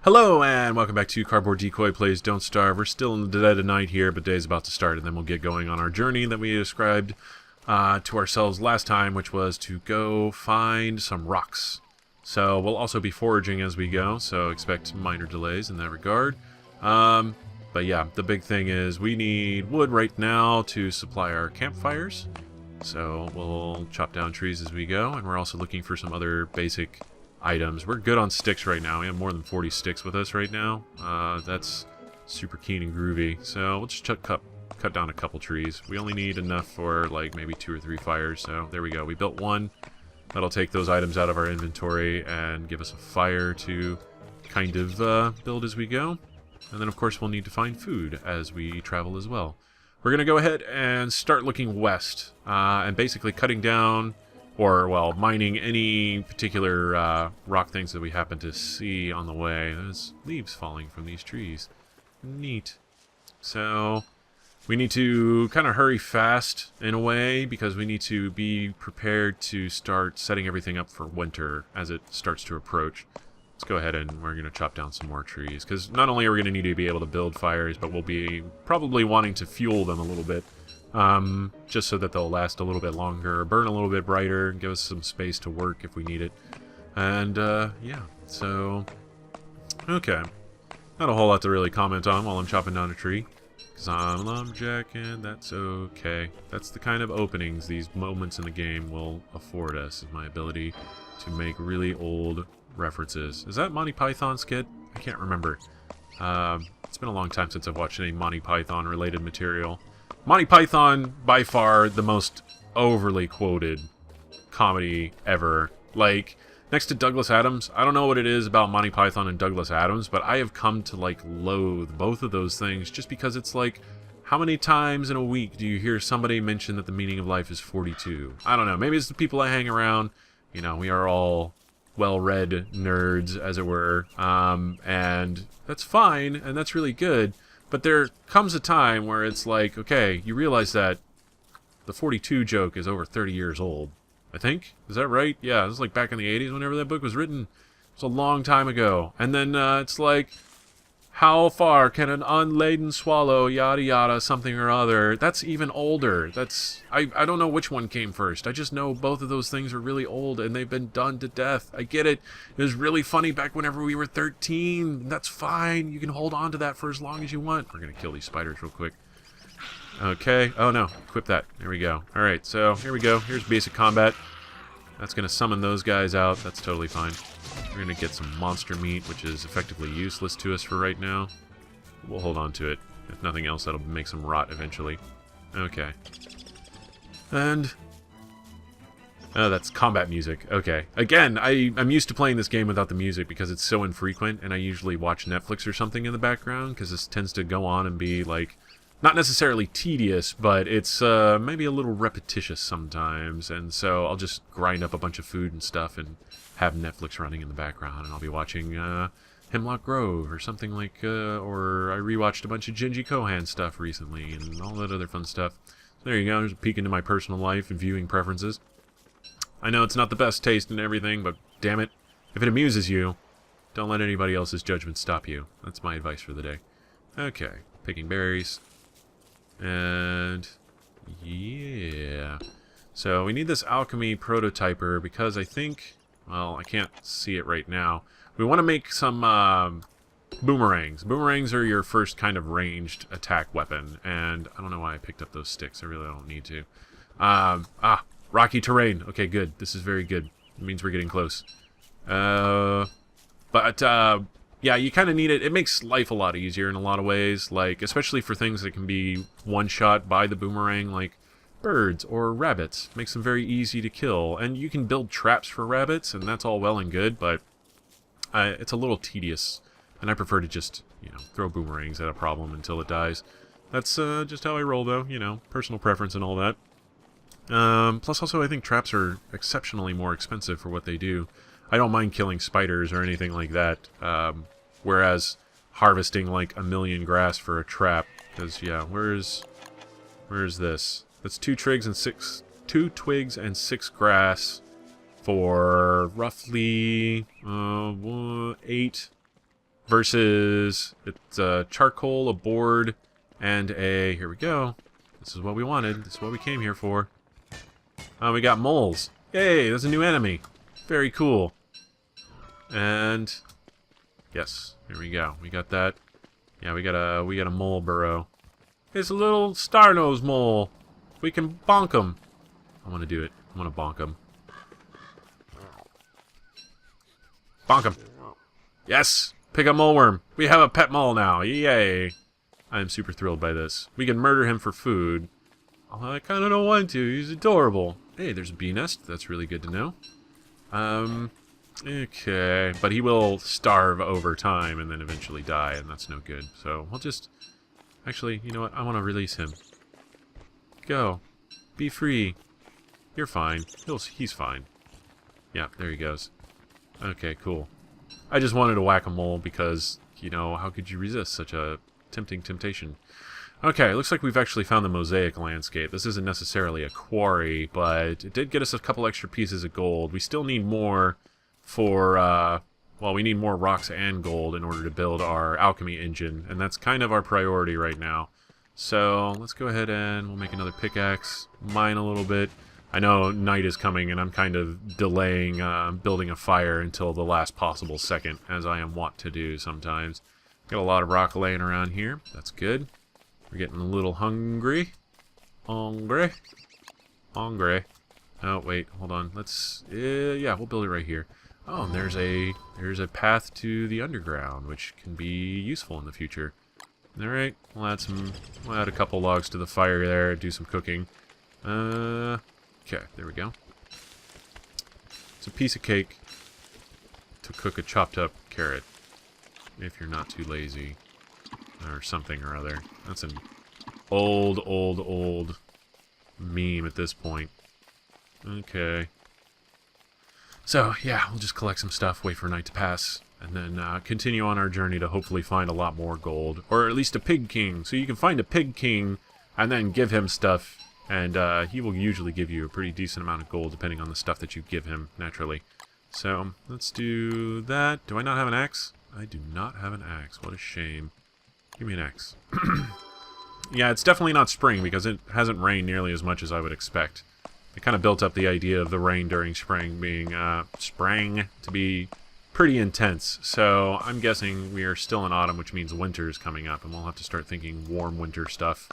Hello and welcome back to Cardboard Decoy Plays Don't Starve. We're still in the dead of night here, but day's about to start, and then we'll get going on our journey that we described to ourselves last time, which was to go find some rocks. So we'll also be foraging as we go, so expect minor delays in that regard. But yeah, the big thing is we need wood right now to supply our campfires. So we'll chop down trees as we go, and we're also looking for some other basic items. We're good on sticks right now. We have more than 40 sticks with us right now. That's super keen and groovy. So we'll just cut down a couple trees. We only need enough for like maybe 2 or 3 fires. So there we go. We built one. That'll take those items out of our inventory and give us a fire to kind of build as we go. And then of course we'll need to find food as we travel as well. We're going to go ahead and start looking west and basically cutting down or, well, mining any particular rock things that we happen to see on the way. There's leaves falling from these trees. Neat. So we need to kind of hurry fast in a way because we need to be prepared to start setting everything up for winter as it starts to approach. Let's go ahead and we're going to chop down some more trees because not only are we going to need to be able to build fires, but we'll be probably wanting to fuel them a little bit. Just so that they'll last a little bit longer, burn a little bit brighter, and give us some space to work if we need it. And, yeah, so, okay. Not a whole lot to really comment on while I'm chopping down a tree. Because I'm lumberjacking, that's okay. That's the kind of openings these moments in the game will afford us, is my ability to make really old references. Is that Monty Python skit? I can't remember. It's been a long time since I've watched any Monty Python related material. Monty Python, by far, the most overly quoted comedy ever. Like, next to Douglas Adams, I don't know what it is about Monty Python and Douglas Adams, but I have come to, like, loathe both of those things just because it's like, how many times in a week do you hear somebody mention that the meaning of life is 42? I don't know. Maybe it's the people I hang around. You know, we are all well-read nerds, as it were, and that's fine, and that's really good. But there comes a time where it's like, okay, you realize that the 42 joke is over 30 years old, I think. Is that right? Yeah, it was like back in the 80s whenever that book was written. It was a long time ago. And then it's like, how far can an unladen swallow, yada yada, something or other? That's even older. That's, I don't know which one came first. I just know both of those things are really old and they've been done to death. I get it. It was really funny back whenever we were 13. That's fine. You can hold on to that for as long as you want. We're going to kill these spiders real quick. Okay. Oh no. Equip that. There we go. Alright, so here we go. Here's basic combat. That's going to summon those guys out. That's totally fine. We're going to get some monster meat, which is effectively useless to us for right now. We'll hold on to it. If nothing else, that'll make some rot eventually. Okay. And oh, that's combat music. Okay. Again, I'm used to playing this game without the music because it's so infrequent, and I usually watch Netflix or something in the background because this tends to go on and be, like, not necessarily tedious, but it's maybe a little repetitious sometimes, and so I'll just grind up a bunch of food and stuff and have Netflix running in the background, and I'll be watching Hemlock Grove or something like, or I rewatched a bunch of Genji Kohan stuff recently and all that other fun stuff. So there you go, there's a peek into my personal life and viewing preferences. I know it's not the best taste and everything, but damn it, if it amuses you, don't let anybody else's judgment stop you. That's my advice for the day. Okay, picking berries. And yeah, so we need this alchemy prototyper because I think, well, I can't see it right now. We want to make some boomerangs. Boomerangs are your first kind of ranged attack weapon, and I don't know why I picked up those sticks. I really don't need to. Rocky terrain. Okay, good. This is very good. It means we're getting close. Yeah, you kind of need it. It makes life a lot easier in a lot of ways, like, especially for things that can be one-shot by the boomerang, like birds or rabbits. Makes them very easy to kill. And you can build traps for rabbits, and that's all well and good, but it's a little tedious. And I prefer to just, you know, throw boomerangs at a problem until it dies. That's just how I roll, though, you know, personal preference and all that. Plus, also, I think traps are exceptionally more expensive for what they do. I don't mind killing spiders or anything like that, whereas harvesting like 1,000,000 grass for a trap, because, yeah, where's this? That's 2 twigs and 6 grass for roughly 8 versus it's charcoal, a board, and a... Here we go. This is what we wanted. This is what we came here for. Oh, we got moles. Yay, there's a new enemy. Very cool. And... Yes, here we go. We got that. Yeah, we got a mole burrow. It's a little star-nosed mole. We can bonk him. I want to do it. I want to bonk him. Bonk him. Yes! Pick up moleworm. We have a pet mole now. Yay! I am super thrilled by this. We can murder him for food. Although I kind of don't want to. He's adorable. Hey, there's a bee nest. That's really good to know. Okay. But he will starve over time and then eventually die, and that's no good. So we'll just... Actually, you know what? I want to release him. Go. Be free. You're fine. He's fine. Yeah, there he goes. Okay, cool. I just wanted to whack a mole because, you know, how could you resist such a tempting temptation? Okay, looks like we've actually found the mosaic landscape. This isn't necessarily a quarry, but it did get us a couple extra pieces of gold. We still need more for, well, we need more rocks and gold in order to build our alchemy engine, and that's kind of our priority right now. So, let's go ahead and we'll make another pickaxe, mine a little bit. I know night is coming, and I'm kind of delaying building a fire until the last possible second, as I am wont to do sometimes. Got a lot of rock laying around here. That's good. We're getting a little hungry. Hungry. Hungry. Oh, wait. Hold on. Let's... yeah, we'll build it right here. Oh, and there's a path to the underground, which can be useful in the future. Alright. We'll add a couple logs to the fire there, do some cooking. Okay, there we go. It's a piece of cake to cook a chopped up carrot. If you're not too lazy. Or something or other. That's an old meme at this point. Okay. So, yeah, we'll just collect some stuff, wait for night to pass, and then continue on our journey to hopefully find a lot more gold. Or at least a pig king. So you can find a pig king and then give him stuff. And he will usually give you a pretty decent amount of gold depending on the stuff that you give him, naturally. So, let's do that. Do I not have an axe? I do not have an axe. What a shame. Give me an axe. Yeah, it's definitely not spring because it hasn't rained nearly as much as I would expect. I kind of built up the idea of the rain during spring being, to be pretty intense. So, I'm guessing we are still in autumn, which means winter is coming up, and we'll have to start thinking warm winter stuff.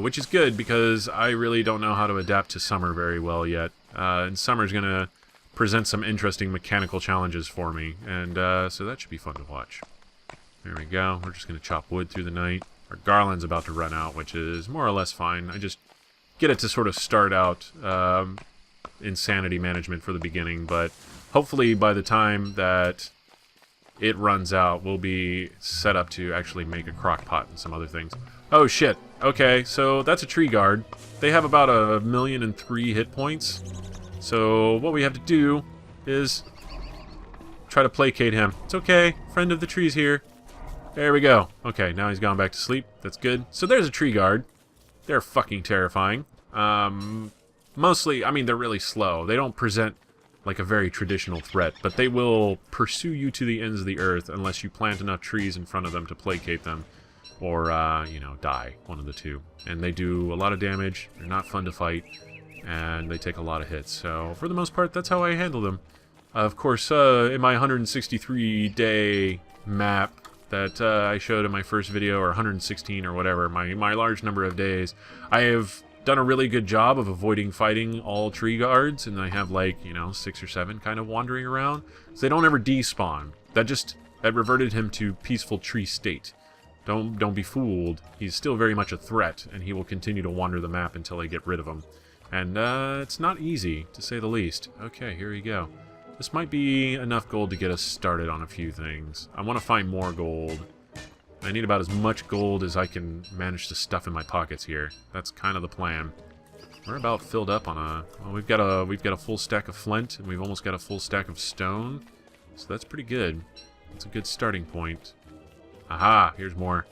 Which is good because I really don't know how to adapt to summer very well yet. And summer's going to present some interesting mechanical challenges for me, and so that should be fun to watch. There we go. We're just going to chop wood through the night. Our garland's about to run out, which is more or less fine. I just get it to sort of start out insanity management for the beginning, but hopefully by the time that it runs out, we'll be set up to actually make a crock pot and some other things. Oh shit. Okay, so that's a tree guard. They have about 1,000,003 hit points. So what we have to do is try to placate him. It's okay. Friend of the tree's here. There we go. Okay, now he's gone back to sleep. That's good. So there's a tree guard. They're fucking terrifying. Mostly, I mean, they're really slow. They don't present like a very traditional threat, but they will pursue you to the ends of the earth unless you plant enough trees in front of them to placate them. Or, you know, die. One of the two. And they do a lot of damage. They're not fun to fight. And they take a lot of hits. So, for the most part, that's how I handle them. Of course, in my 163-day map that I showed in my first video, or 116 or whatever, my large number of days, I have done a really good job of avoiding fighting all tree guards, and I have, like, you know, 6 or 7 kind of wandering around. So they don't ever despawn. That reverted him to peaceful tree state. Don't be fooled. He's still very much a threat, and he will continue to wander the map until I get rid of him. And it's not easy, to say the least. Okay, here we go. This might be enough gold to get us started on a few things. I want to find more gold. I need about as much gold as I can manage to stuff in my pockets here. That's kind of the plan. We're about filled up on a... Well, we've got a full stack of flint, and we've almost got a full stack of stone. So that's pretty good. That's a good starting point. Aha, here's more.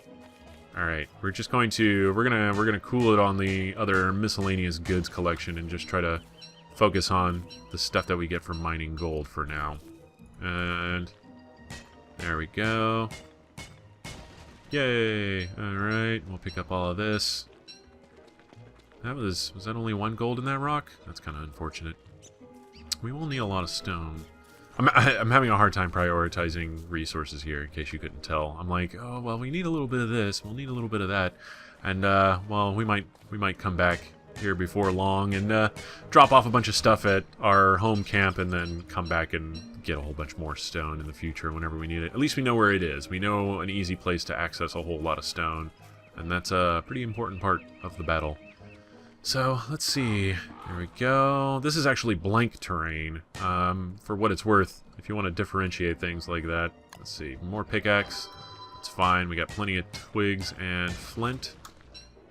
Alright, we're just going to... We're gonna cool it on the other miscellaneous goods collection and just try to focus on the stuff that we get from mining gold for now. And there we go. Yay! Alright, we'll pick up all of this. Was that only 1 gold in that rock? That's kind of unfortunate. We will need a lot of stone. I'm having a hard time prioritizing resources here, in case you couldn't tell. I'm like, oh, well, we need a little bit of this, we'll need a little bit of that. And, well, we might come back here before long and drop off a bunch of stuff at our home camp and then come back and get a whole bunch more stone in the future whenever we need it. At least we know where it is. We know an easy place to access a whole lot of stone, and that's a pretty important part of the battle. So, let's see. There we go. This is actually blank terrain, for what it's worth, if you want to differentiate things like that. Let's see. More pickaxe. It's fine. We got plenty of twigs and flint,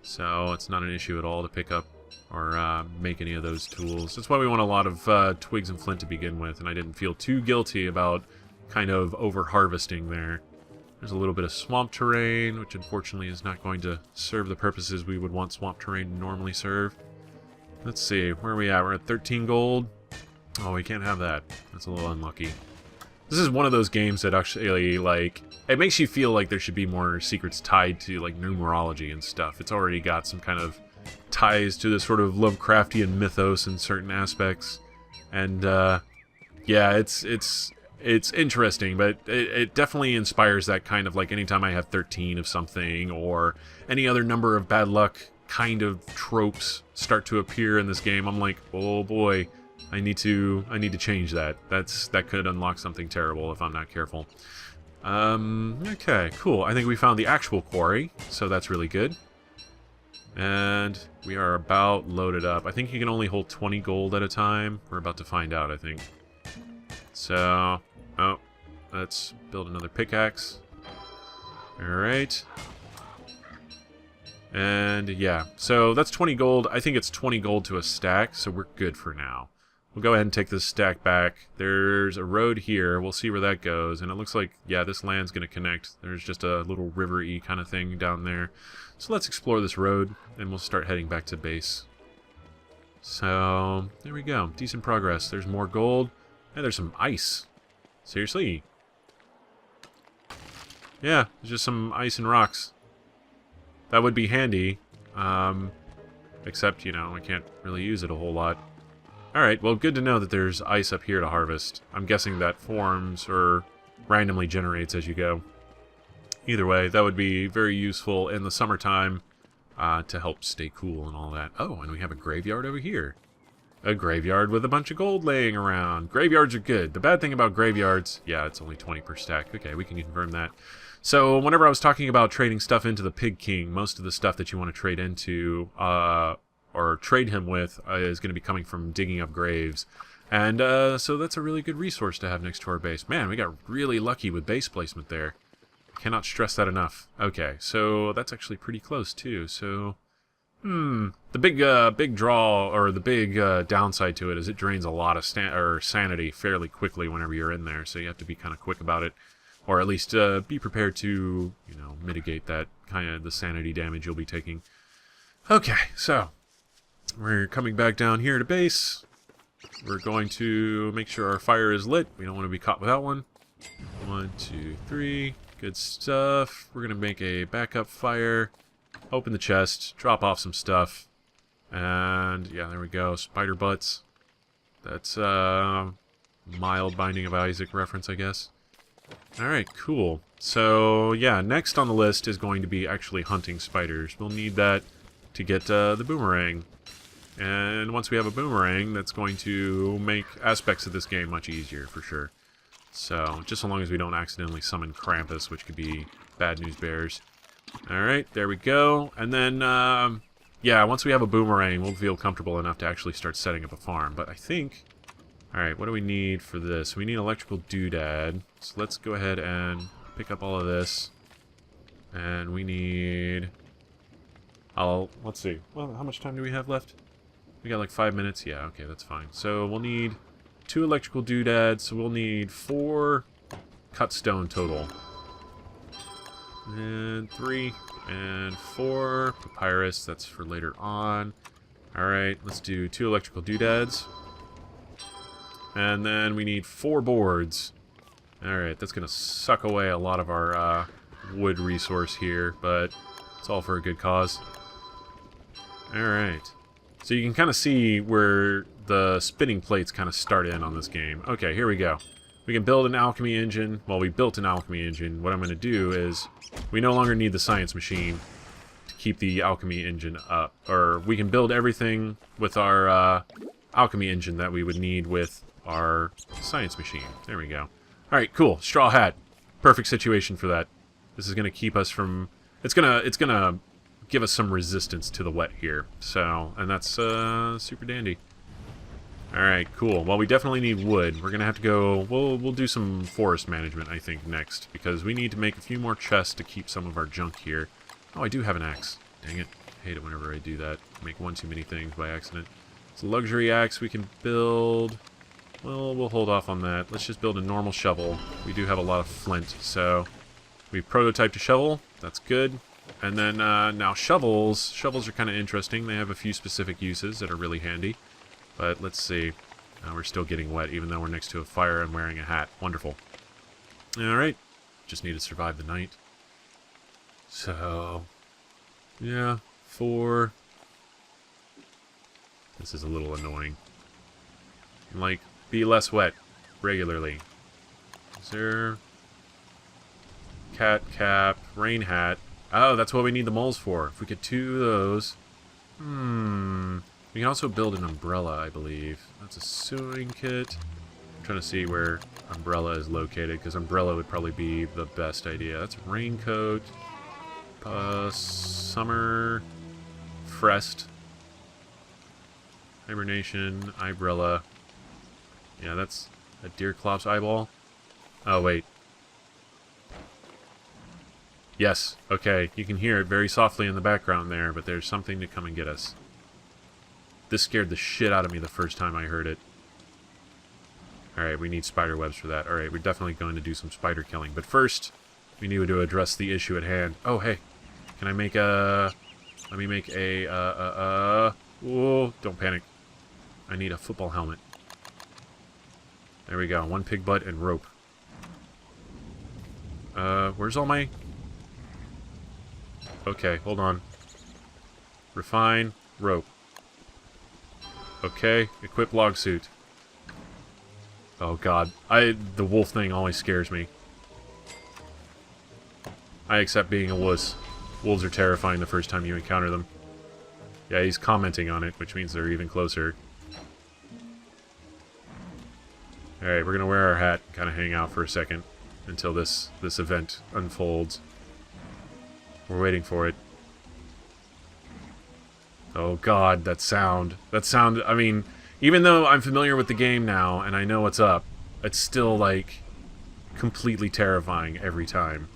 so it's not an issue at all to pick up or make any of those tools. That's why we want a lot of twigs and flint to begin with, and I didn't feel too guilty about kind of over-harvesting there. There's a little bit of swamp terrain, which unfortunately is not going to serve the purposes we would want swamp terrain to normally serve. Let's see, where are we at? We're at 13 gold. Oh, we can't have that. That's a little unlucky. This is one of those games that actually, like, it makes you feel like there should be more secrets tied to, like, numerology and stuff. It's already got some kind of ties to the sort of Lovecraftian mythos in certain aspects. And, yeah, it's interesting, but it definitely inspires that kind of, like, anytime I have 13 of something or any other number of bad luck kind of tropes start to appear in this game, I'm like, oh boy, I need to change that. That could unlock something terrible if I'm not careful. Okay, cool. I think we found the actual quarry, so that's really good. And we are about loaded up. I think you can only hold 20 gold at a time. We're about to find out, I think. So, oh, let's build another pickaxe. Alright. And, yeah, so that's 20 gold. I think it's 20 gold to a stack, so we're good for now. We'll go ahead and take this stack back. There's a road here. We'll see where that goes. And it looks like, yeah, this land's going to connect. There's just a little river-y kind of thing down there. So let's explore this road, and we'll start heading back to base. So, there we go. Decent progress. There's more gold. And there's some ice. Seriously? Yeah, there's just some ice and rocks. That would be handy. Except, you know, I can't really use it a whole lot. Alright, well, good to know that there's ice up here to harvest. I'm guessing that forms or randomly generates as you go. Either way, that would be very useful in the summertime to help stay cool and all that. Oh, and we have a graveyard over here. A graveyard with a bunch of gold laying around. Graveyards are good. The bad thing about graveyards, yeah, it's only 20 per stack. Okay, we can confirm that. So whenever I was talking about trading stuff into the Pig King, most of the stuff that you want to trade into or trade him with is going to be coming from digging up graves. And so that's a really good resource to have next to our base. Man, we got really lucky with base placement there. Cannot stress that enough. Okay, so that's actually pretty close too. So, the big draw, or the big downside to it is it drains a lot of sanity fairly quickly whenever you're in there. So you have to be kind of quick about it, or at least be prepared to, you know, mitigate that kind of the sanity damage you'll be taking. Okay, so we're coming back down here to base. We're going to make sure our fire is lit. We don't want to be caught without one. 1, 2, 3. Good stuff. We're going to make a backup fire. Open the chest. Drop off some stuff. And, yeah, there we go. Spider butts. That's a mild Binding of Isaac reference, I guess. Alright, cool. So, yeah, next on the list is going to be actually hunting spiders. We'll need that to get the boomerang. And once we have a boomerang, that's going to make aspects of this game much easier, for sure. So, just so long as we don't accidentally summon Krampus, which could be bad news bears. Alright, there we go. And then, yeah, once we have a boomerang, we'll feel comfortable enough to actually start setting up a farm. But I think... Alright, what do we need for this? We need electrical doodad. So let's go ahead and pick up all of this. And we need... let's see. Well, how much time do we have left? We got like 5 minutes? Yeah, okay, that's fine. So we'll need 2 electrical doodads, so we'll need 4 cut stone total. And 3 and 4 papyrus, that's for later on. Alright, let's do 2 electrical doodads. And then we need 4 boards. Alright, that's going to suck away a lot of our wood resource here, but it's all for a good cause. Alright. So you can kind of see where the spinning plates kind of start in on this game. Okay, here we go. We can build an alchemy engine. Well, we built an alchemy engine. What I'm going to do is, we no longer need the science machine to keep the alchemy engine up. Or we can build everything with our alchemy engine that we would need with our science machine. There we go. Alright, cool. Straw hat. Perfect situation for that. This is going to keep us from... It's gonna give us some resistance to the wet here. So, and that's super dandy. Alright, cool. Well, we definitely need wood. We're going to have to go... We'll do some forest management, I think, next. Because we need to make a few more chests to keep some of our junk here. Oh, I do have an axe. Dang it. I hate it whenever I do that. Make one too many things by accident. It's a luxury axe we can build... Well, we'll hold off on that. Let's just build a normal shovel. We do have a lot of flint, so... We've prototyped a shovel. That's good. And then, now shovels. Shovels are kind of interesting. They have a few specific uses that are really handy. But let's see. We're still getting wet, even though we're next to a fire and wearing a hat. Wonderful. Alright. Just need to survive the night. So... Yeah, 4... This is a little annoying. Like, be less wet regularly. Is there... Cat cap, rain hat. Oh, that's what we need the moles for. If we get 2 of those... We can also build an umbrella, I believe. That's a sewing kit. I'm trying to see where umbrella is located, because umbrella would probably be the best idea. That's a raincoat. Summer... Frest. Hibernation, umbrella. Yeah, that's a deer clop's eyeball. Oh, wait. Yes, okay, you can hear it very softly in the background there, but there's something to come and get us. This scared the shit out of me the first time I heard it. Alright, we need spider webs for that. Alright, we're definitely going to do some spider killing. But first, we need to address the issue at hand. Oh, hey, can I make a... Let me make a, Whoa, don't panic. I need a football helmet. There we go, 1 pig butt and rope. Where's all my... Okay, hold on. Refine, rope. Okay, equip log suit. Oh god, the wolf thing always scares me. I accept being a wuss. Wolves are terrifying the first time you encounter them. Yeah, he's commenting on it, which means they're even closer. Alright, we're gonna wear our hat and kind of hang out for a second until this event unfolds. We're waiting for it. Oh god, that sound. That sound, I mean, even though I'm familiar with the game now and I know what's up, it's still, like, completely terrifying every time.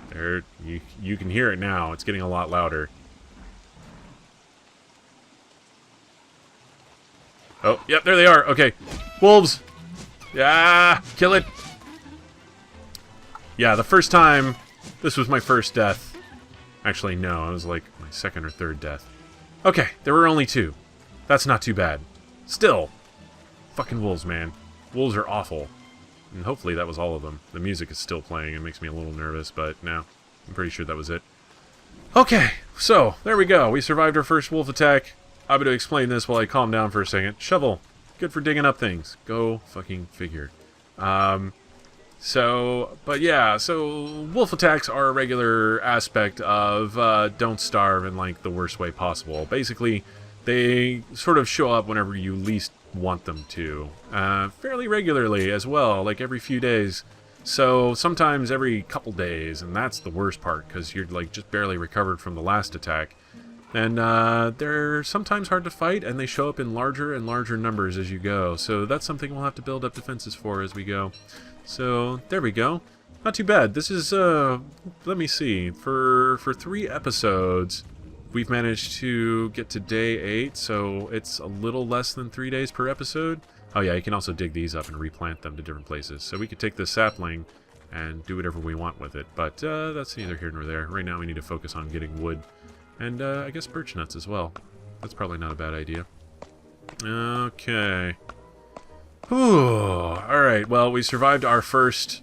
There, you can hear it now. It's getting a lot louder. Oh, yep, there they are. Okay. Wolves! Yeah! Kill it! Yeah, the first time, this was my first death. Actually, no, it was like my 2nd or 3rd death. Okay, there were only 2. That's not too bad. Still, fucking wolves, man. Wolves are awful. And hopefully that was all of them. The music is still playing. It makes me a little nervous, but no, I'm pretty sure that was it. Okay, so, there we go. We survived our first wolf attack. I'm going to explain this while I calm down for a second. Shovel. Good for digging up things. Go fucking figure. But yeah, so wolf attacks are a regular aspect of Don't Starve in, like, the worst way possible. Basically, they sort of show up whenever you least want them to. Fairly regularly as well, like every few days. So sometimes every couple days, and that's the worst part, because you're, like, just barely recovered from the last attack. And they're sometimes hard to fight, and they show up in larger and larger numbers as you go. So that's something we'll have to build up defenses for as we go. So, there we go. Not too bad. This is, let me see. For 3 episodes, we've managed to get to day 8, so it's a little less than 3 days per episode. Oh yeah, you can also dig these up and replant them to different places. So we could take this sapling and do whatever we want with it. But that's neither here nor there. Right now we need to focus on getting wood. And I guess birch nuts as well. That's probably not a bad idea. Okay. Whew. Alright, well, we survived our first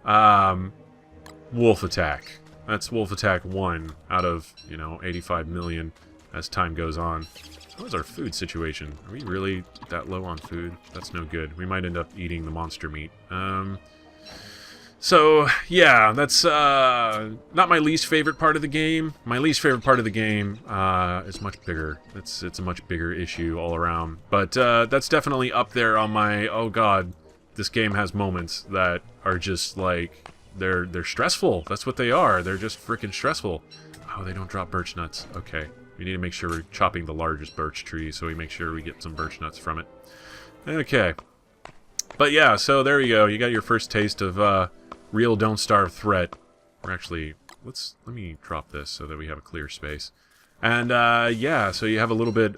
wolf attack. That's wolf attack 1 out of, 85 million as time goes on. How is our food situation? Are we really that low on food? That's no good. We might end up eating the monster meat. So, yeah, that's not my least favorite part of the game. My least favorite part of the game is much bigger. It's a much bigger issue all around. But that's definitely up there on my, oh god, this game has moments that are just like, they're stressful. That's what they are. They're just freaking stressful. Oh, they don't drop birch nuts. Okay. We need to make sure we're chopping the largest birch tree so we make sure we get some birch nuts from it. Okay. But yeah, so there you go. You got your first taste of real don't starve threat. Or actually, let me drop this so that we have a clear space. And yeah, so you have a little bit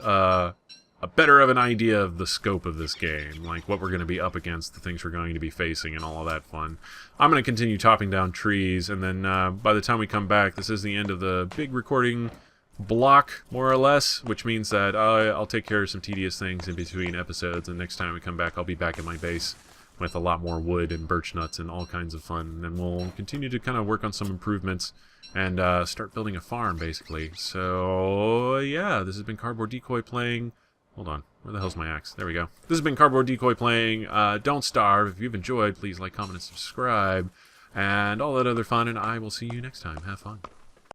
a better of an idea of the scope of this game, like what we're going to be up against, the things we're going to be facing, and all of that fun. I'm going to continue chopping down trees, and then by the time we come back, this is the end of the big recording block, more or less, which means that I'll take care of some tedious things in between episodes, and next time we come back, I'll be back at my base with a lot more wood and birch nuts and all kinds of fun, and then we'll continue to kind of work on some improvements and start building a farm, basically. So, yeah, this has been Cardboard Decoy playing... Hold on, where the hell's my axe? There we go. This has been Cardboard Decoy playing Don't Starve. If you've enjoyed, please like, comment, and subscribe, and all that other fun, and I will see you next time. Have fun.